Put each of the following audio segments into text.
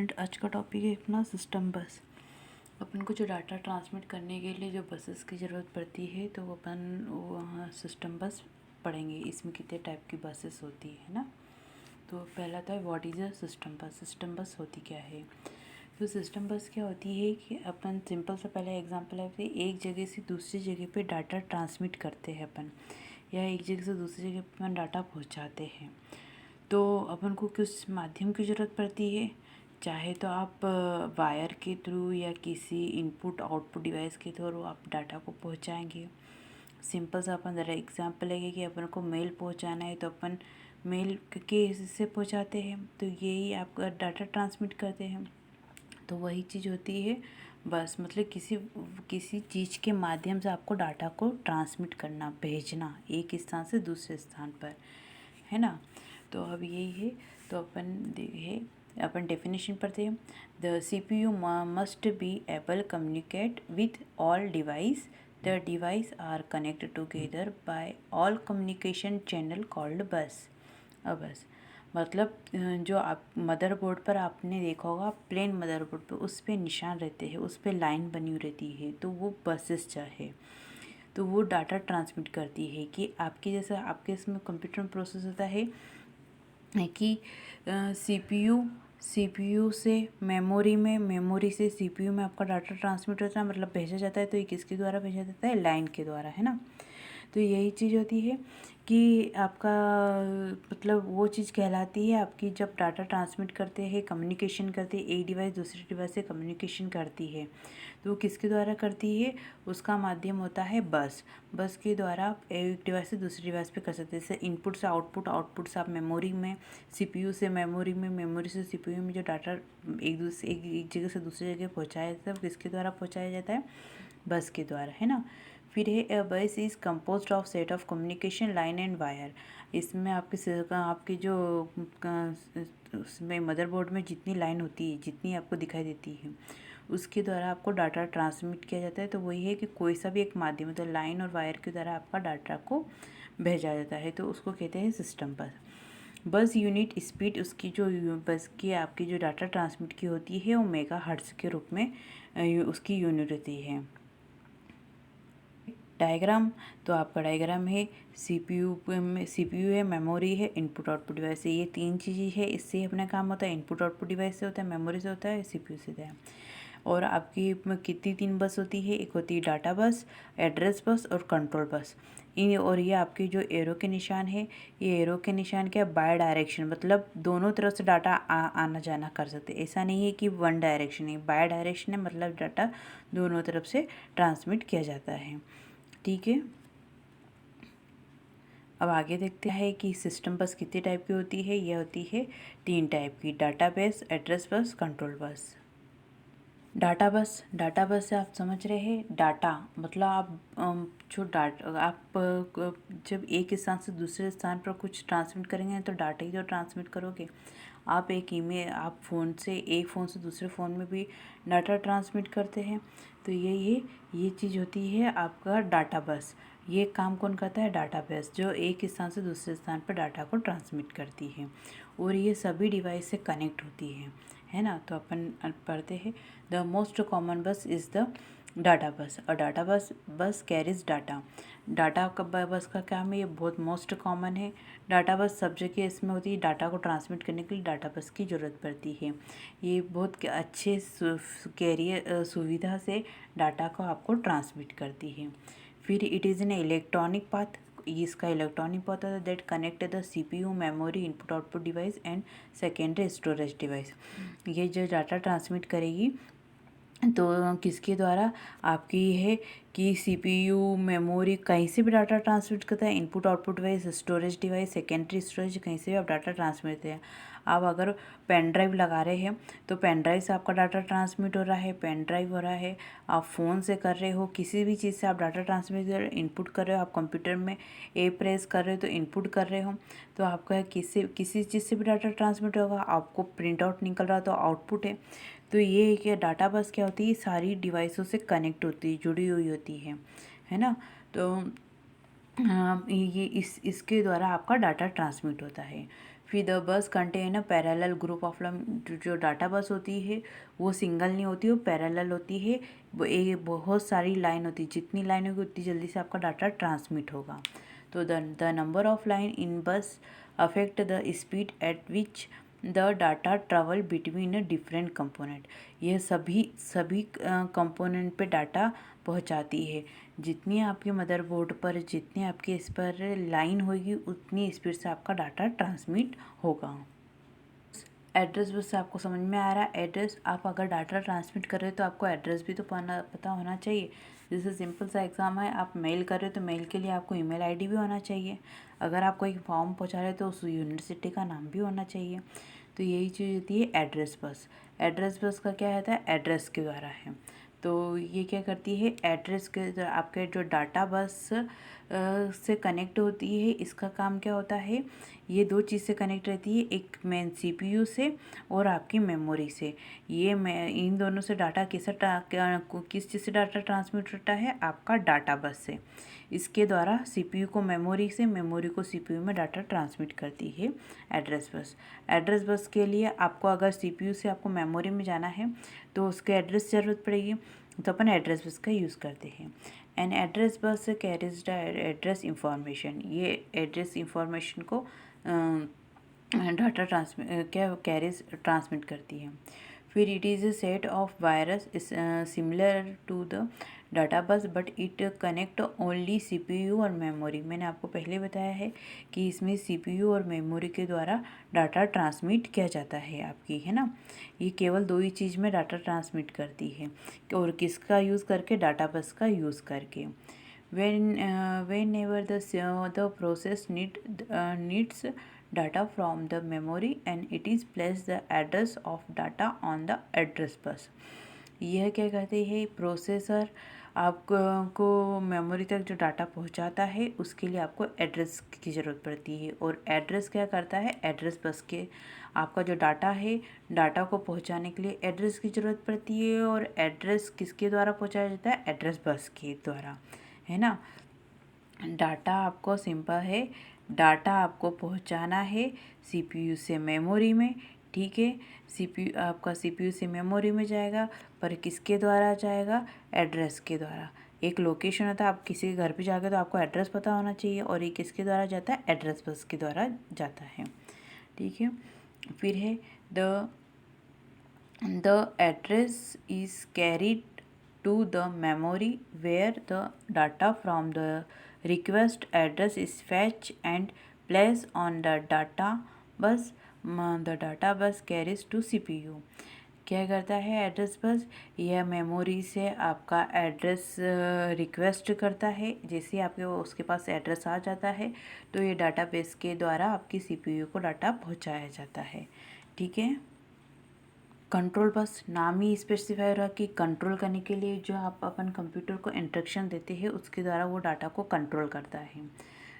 Student, आज का topic है अपना सिस्टम बस। अपन को जो डाटा ट्रांसमिट करने के लिए जो बसेस की ज़रूरत पड़ती है तो अपन वहाँ सिस्टम बस पढ़ेंगे। इसमें कितने टाइप की बसेस होती है ना। तो पहला तो है व्हाट इज़ अ सिस्टम बस। सिस्टम बस होती क्या है? तो सिस्टम बस क्या होती है कि अपन सिंपल सा पहला एग्जांपल है, एक जगह से दूसरी जगह पे डाटा ट्रांसमिट करते हैं अपन, या एक जगह से दूसरी जगह पे अपन डाटा पहुँचाते हैं। तो अपन को किस माध्यम की ज़रूरत पड़ती है? चाहे तो आप वायर के थ्रू या किसी इनपुट आउटपुट डिवाइस के थ्रू आप डाटा को पहुंचाएंगे। सिंपल सा अपन ज़रा एग्जांपल लेंगे कि अपन को मेल पहुंचाना है तो अपन मेल के से पहुंचाते हैं, तो यही आप डाटा ट्रांसमिट करते हैं। तो वही चीज़ होती है बस, मतलब किसी चीज़ के माध्यम से आपको डाटा को ट्रांसमिट करना, भेजना एक स्थान से दूसरे स्थान पर, है ना। तो अब यही है। तो अपन डेफिनेशन पढ़ते हैं। The CPU must be able communicate with all device. The device are connected together by all communication channel called bus. अब बस मतलब जो आप मदरबोर्ड पर आपने देखा होगा, प्लेन मदरबोर्ड पर उस पर निशान रहते हैं, उस पर लाइन बनी रहती है, तो वो बसेस चाहे तो वो डाटा ट्रांसमिट करती है कि आपके जैसा आपके इसमें कंप्यूटर में प्रोसेस होता है कि सीपीयू से मेमोरी में, मेमोरी से सीपीयू में आपका डाटा ट्रांसमिट होता है, मतलब भेजा जाता है। तो ये किसके द्वारा भेजा जाता है? लाइन के द्वारा, है ना। तो यही चीज़ होती है कि आपका मतलब वो चीज़ कहलाती है आपकी, जब डाटा ट्रांसमिट करते हैं, कम्युनिकेशन करते हैं, एक डिवाइस दूसरे डिवाइस से कम्युनिकेशन करती है, तो वो किसके द्वारा करती है? उसका माध्यम होता है बस। बस के द्वारा आप एक डिवाइस से दूसरे डिवाइस पे कर सकते हैं। जैसे इनपुट से आउटपुट, आउटपुट से आप मेमोरी में, सीपीयू से मेमोरी में, मेमोरी से सीपीयू में जो डाटा एक जगह से दूसरी जगह पहुँचाया जाता है, वो किसके द्वारा पहुँचाया जाता है? बस के द्वारा, है ना। फिर है uh bus is composed of set of communication line and wire. इसमें आपकी जो उसमें मदरबोर्ड में जितनी लाइन होती है, जितनी आपको दिखाई देती है, उसके द्वारा आपको डाटा ट्रांसमिट किया जाता है। तो वही है कि कोई सा भी एक माध्यम, तो लाइन और वायर के द्वारा आपका डाटा को भेजा जाता है, तो उसको कहते हैं सिस्टम बस। बस यूनिट स्पीड, उसकी जो बस की आपकी जो डाटा ट्रांसमिट की होती है वो मेगाहर्ट्ज़ के रूप में उसकी यूनिट होती है। डायग्राम, तो आपका डायग्राम है सीपीयू है, मेमोरी है, इनपुट आउटपुट डिवाइस है। ये तीन चीज़ें है, इससे अपना काम होता है। इनपुट आउटपुट डिवाइस से होता है, मेमोरी से होता है, सीपीयू से होता है। और आपकी कितनी तीन बस होती है? एक होती है डाटा बस, एड्रेस बस और कंट्रोल बस। और ये आपके जो एरो के निशान है, ये एरो के निशान क्या है? बाय डायरेक्शन, मतलब दोनों तरफ से डाटा आना जाना कर सकते। ऐसा नहीं है कि वन डायरेक्शन है, बाय डायरेक्शन है, मतलब डाटा दोनों तरफ से ट्रांसमिट किया जाता है। ठीक है, अब आगे देखते हैं कि सिस्टम बस कितने टाइप की होती है। यह होती है तीन टाइप की: डाटा बस, address bus, control bus. Data बस से आप समझ रहे हैं, डाटा मतलब आप जब एक स्थान से दूसरे स्थान पर कुछ ट्रांसमिट करेंगे तो डाटा ही तो ट्रांसमिट करोगे। आप आप फ़ोन से एक फ़ोन से दूसरे फ़ोन में भी डाटा ट्रांसमिट करते हैं। तो ये चीज़ होती है आपका डाटा बस। ये काम कौन करता है? डाटा बस, जो एक स्थान से दूसरे स्थान पर डाटा को ट्रांसमिट करती है और ये सभी डिवाइस से कनेक्ट होती है ना। तो अपन पढ़ते हैं, द मोस्ट कॉमन बस इज़ द डाटा बस। और डाटा बस कैरीज डाटा का बस का काम है, ये बहुत मोस्ट कॉमन है। डाटा बस सब जगह इसमें होती है। डाटा को ट्रांसमिट करने के लिए डाटा बस की ज़रूरत पड़ती है। ये बहुत अच्छे कैरियर सुविधा से डाटा को आपको ट्रांसमिट करती है। फिर it is an electronic path, इसका इलेक्ट्रॉनिक पाथ होता है that connect the CPU, memory, input output device and secondary storage device. ये जो डाटा ट्रांसमिट करेगी तो किसके द्वारा? आपकी है कि सीपीयू, मेमोरी, कहीं से भी डाटा ट्रांसमिट करता है। Input output device, storage device, secondary storage, कहीं से भी आप डाटा ट्रांसमिट करते हैं। आप अगर पेन ड्राइव लगा रहे हैं तो पेन ड्राइव से आपका डाटा ट्रांसमिट हो रहा है, पेन ड्राइव हो रहा है। आप फ़ोन से कर रहे हो, किसी भी चीज़ से आप डाटा ट्रांसमिट कर रहे हो, इनपुट कर रहे हो। आप कंप्यूटर में प्रेस कर रहे हो तो इनपुट कर रहे हो। तो आपका किसी चीज़ से भी डाटा ट्रांसमिट होगा। आपको प्रिंट आउट निकल रहा तो आउटपुट है। तो ये क्या डाटा बस क्या होती है? सारी डिवाइसों से कनेक्ट होती है, जुड़ी हुई होती है ना। तो ये इसके द्वारा आपका डाटा ट्रांसमिट होता है। फिर the bus contain a parallel group of जो डाटा बस होती है वो सिंगल नहीं होती, वो पैरेलल होती है। वो बहुत सारी लाइन होती है, जितनी लाइन होगी उतनी जल्दी से आपका डाटा ट्रांसमिट होगा। तो the number of line in bus affect the speed at which the data travel between different component. यह सभी कंपोनेंट पे डाटा पहुंचाती है। जितनी आपके मदरबोर्ड पर, जितनी आपके इस पर लाइन होगी उतनी स्पीड से आपका डाटा ट्रांसमिट होगा। एड्रेस बस आपको समझ में आ रहा है। एड्रेस, आप अगर डाटा ट्रांसमिट कर रहे हो तो आपको एड्रेस भी तो पता होना चाहिए। जैसे सिंपल सा एग्जाम है, आप मेल कर रहे हो तो मेल के लिए आपको ईमेल आईडी भी होना चाहिए। अगर आप कोई फॉर्म पहुंचा रहे हो तो उस यूनिवर्सिटी का नाम भी होना चाहिए। तो यही चीज़ होती है एड्रेस बस। एड्रेस बस का क्या होता है, एड्रेस के द्वारा है। तो ये क्या करती है, एड्रेस के आपके जो डाटा बस से कनेक्ट होती है, इसका काम क्या होता है, ये दो चीज़ से कनेक्ट रहती है, एक मेन सीपीयू से और आपकी मेमोरी से। ये इन दोनों से डाटा किस चीज़ से डाटा ट्रांसमिट होता है, आपका डाटा बस से। इसके द्वारा सीपीयू को मेमोरी से, मेमोरी को सीपीयू में डाटा ट्रांसमिट करती है एड्रेस बस। एड्रेस बस के लिए आपको अगर सीपीयू से आपको मेमोरी में जाना है तो उसके एड्रेस ज़रूरत पड़ेगी, तो अपन एड्रेस बस का यूज़ करते हैं। An address bus carries the address information. ये एड्रेस इंफॉर्मेशन को डाटा ट्रांसमिट करती है। फिर it is a set of wires similar to the data bus but it connect only CPU और मेमोरी। मैंने आपको पहले बताया है कि इसमें सीपीयू और मेमोरी के द्वारा डाटा ट्रांसमिट किया जाता है आपकी, है ना। ये केवल दो ही चीज़ में डाटा ट्रांसमिट करती है, और किसका यूज़ करके, डाटा बस का यूज़ करके। whenever the process needs data from the memory and it is placed the address of data on the address bus। यह क्या कहते हैं, प्रोसेसर आपको मेमोरी तक जो डाटा पहुंचाता है उसके लिए आपको एड्रेस की ज़रूरत पड़ती है। और एड्रेस क्या करता है, एड्रेस बस के आपका जो डाटा है, डाटा को पहुंचाने के लिए एड्रेस की ज़रूरत पड़ती है। और एड्रेस किसके द्वारा पहुंचाया जाता है, एड्रेस बस के द्वारा, है ना। डाटा आपको सिंपल है, डाटा आपको पहुंचाना है सीपीयू से मेमोरी में, ठीक है। सीपीयू आपका सीपीयू से मेमोरी में जाएगा, पर किसके द्वारा जाएगा, एड्रेस के द्वारा। एक लोकेशन होता है, आप किसी के घर पे जाके तो आपको एड्रेस पता होना चाहिए, और ये किसके द्वारा जाता है, एड्रेस बस के द्वारा जाता है, ठीक है। फिर है the address is carried to the memory where the data from the request address is fetched and placed on the data bus। The data bus carries to CPU। क्या करता है एड्रेस बस, यह मेमोरी से आपका address request करता है। जैसे आपके उसके पास एड्रेस आ जाता है तो ये डाटाबेस के द्वारा आपकी सीपीयू को डाटा पहुंचाया जाता है, ठीक है। कंट्रोल बस नाम ही स्पेसिफाई रहा कि कंट्रोल करने के लिए जो आप अपन कंप्यूटर को इंस्ट्रक्शन देते हैं उसके द्वारा वो डाटा को कंट्रोल करता है।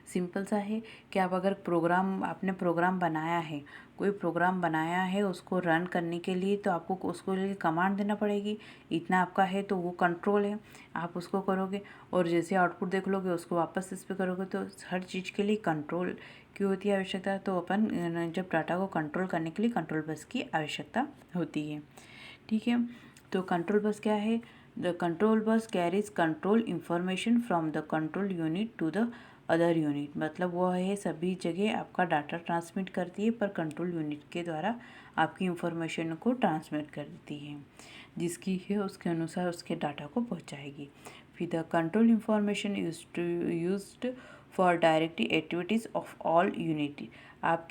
सिंपल सा है कि आप अगर आपने प्रोग्राम बनाया है, कोई प्रोग्राम बनाया है, उसको रन करने के लिए तो आपको उसको लिए कमांड देना पड़ेगी। इतना आपका है तो वो कंट्रोल है, आप उसको करोगे, और जैसे आउटपुट देख लोगे उसको वापस इस पर करोगे। तो हर चीज़ के लिए कंट्रोल की होती है आवश्यकता। तो अपन जब डाटा को कंट्रोल करने के लिए कंट्रोल बस की आवश्यकता होती है, ठीक है। तो कंट्रोल बस क्या है, the control bus carries control information from the control unit to the other unit. मतलब वो है सभी जगह आपका डाटा ट्रांसमिट करती है, पर कंट्रोल यूनिट के द्वारा आपकी इंफॉर्मेशन को ट्रांसमिट करती है, जिसकी है उसके अनुसार उसके डाटा को पहुंचाएगी। फिर the control information used for direct activities of all unit. आप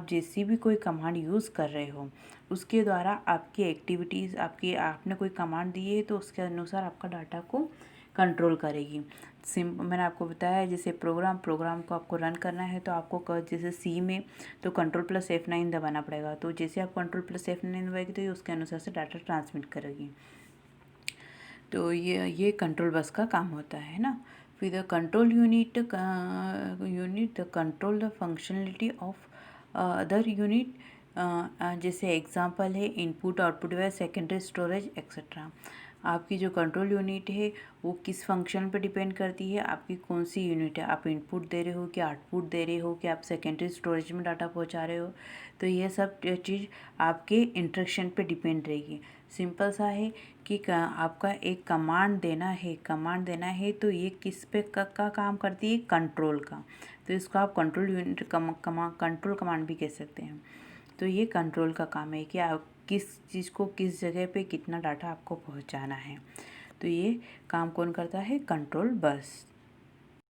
जैसी भी कोई कमांड यूज़ कर रहे हो उसके द्वारा आपकी एक्टिविटीज़, आपने कोई कमांड दी है तो उसके अनुसार आपका डाटा को कंट्रोल करेगी। मैंने आपको बताया है जैसे प्रोग्राम को आपको रन करना है तो आपको जैसे सी में तो Ctrl+F9 दबाना पड़ेगा। तो जैसे आप Ctrl+F9 दबाएगी तो ये उसके अनुसार से डाटा ट्रांसमिट करेगी। तो ये कंट्रोल बस का काम होता है ना। फिर the control unit the control the functionality of other unit. जैसे एग्जांपल है input output device, secondary storage etcetera. आपकी जो कंट्रोल यूनिट है वो किस फंक्शन पे डिपेंड करती है, आपकी कौन सी यूनिट है, आप इनपुट दे रहे हो कि आउटपुट दे रहे हो कि आप सेकेंडरी स्टोरेज में डाटा पहुंचा रहे हो। तो ये सब चीज़ आपके इंस्ट्रक्शन पे डिपेंड रहेगी। सिंपल सा है कि आपका एक कमांड देना है तो ये किस पे का काम करती है, कंट्रोल का। तो इसको आप कंट्रोल यूनिट कंट्रोल कमांड भी कह सकते हैं। तो ये कंट्रोल का काम है कि आप किस चीज़ को किस जगह पे कितना डाटा आपको पहुंचाना है। तो ये काम कौन करता है, कंट्रोल बस।